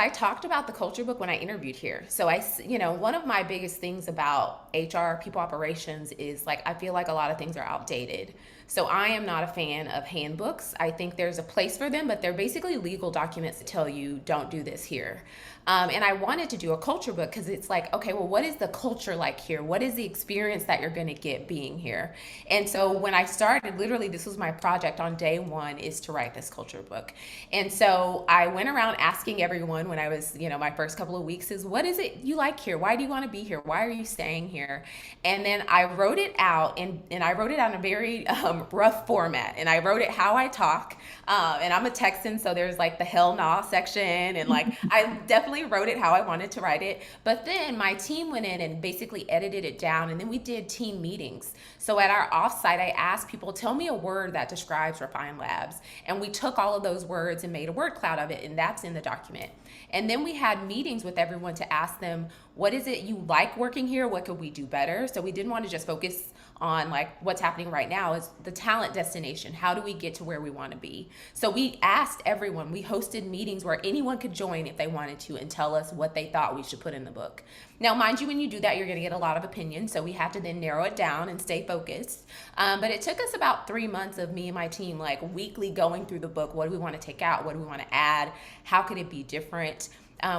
I talked about the culture book when I interviewed here. So one of my biggest things about HR, people operations is like, I feel like a lot of things are outdated. So I am not a fan of handbooks. I think there's a place for them, but they're basically legal documents that tell you don't do this here. And I wanted to do a culture book because it's like, okay, well, what is the culture like here? What is the experience that you're going to get being here? And so when I started, literally, this was my project on day one, is to write this culture book. And so I went around asking everyone when I was, my first couple of weeks is, what is it you like here? Why do you want to be here? Why are you staying here? And then I wrote it out, and I wrote it out in a very rough format. And I wrote it how I talk. And I'm a Texan, so there's like the hell nah section. And like, I definitely wrote it how I wanted to write it. But then my team went in and basically edited it down. And then we did team meetings. So at our offsite, I asked people, tell me a word that describes Refine Labs. And we took all of those words and made a word cloud of it. And that's in the document. And then we had meetings with everyone to ask them, what is it you like working here? What could we do better? So we didn't want to just focus on like what's happening right now, is the talent destination. How do we get to where we want to be? So we asked everyone, we hosted meetings where anyone could join if they wanted to and tell us what they thought we should put in the book. Now, mind you, when you do that, you're going to get a lot of opinions. So we had to then narrow it down and stay focused. But it took us about 3 months of me and my team, like weekly going through the book. What do we want to take out? What do we want to add? How could it be different?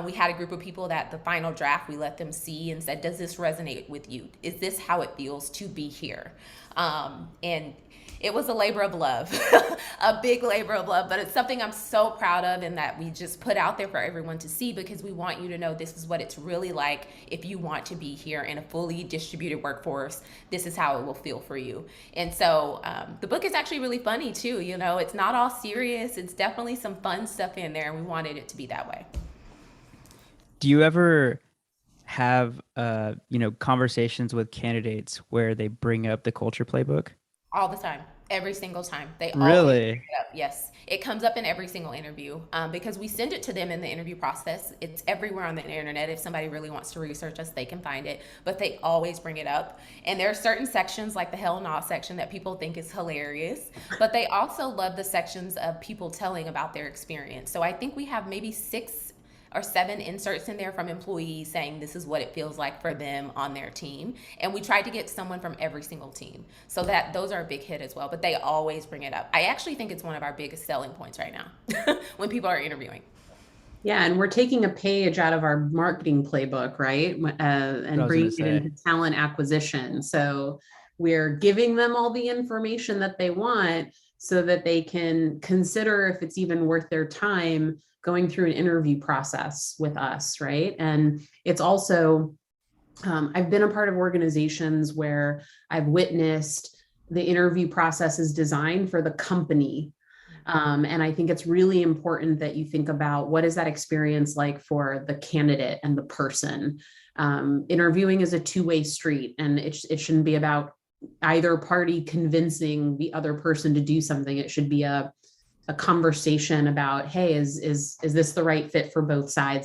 We had a group of people that the final draft, we let them see and said, does this resonate with you? Is this how it feels to be here? And it was a labor of love, a big labor of love, but it's something I'm so proud of and that we just put out there for everyone to see, because we want you to know this is what it's really like if you want to be here in a fully distributed workforce. This is how it will feel for you. And so the book is actually really funny too. It's not all serious. It's definitely some fun stuff in there, and we wanted it to be that way. Do you ever have conversations with candidates where they bring up the culture playbook? All the time, every single time. They always bring Really? it up. Yes, it comes up in every single interview, because we send it to them in the interview process. It's everywhere on the internet. If somebody really wants to research us, they can find it. But they always bring it up. And there are certain sections, like the hell nah section, that people think is hilarious. But they also love the sections of people telling about their experience. So I think we have maybe 6 or 7 inserts in there from employees saying this is what it feels like for them on their team. And we tried to get someone from every single team. So that those are a big hit as well, but they always bring it up. I actually think it's one of our biggest selling points right now when people are interviewing. Yeah, and we're taking a page out of our marketing playbook, right? What I And was gonna bringing it say. into talent acquisition. So we're giving them all the information that they want so that they can consider if it's even worth their time going through an interview process with us, right? And it's also, I've been a part of organizations where I've witnessed the interview process is designed for the company, and I think it's really important that you think about what is that experience like for the candidate and the person. Interviewing is a two-way street, and it shouldn't be about either party convincing the other person to do something. It should be a conversation about, hey, is this the right fit for both sides?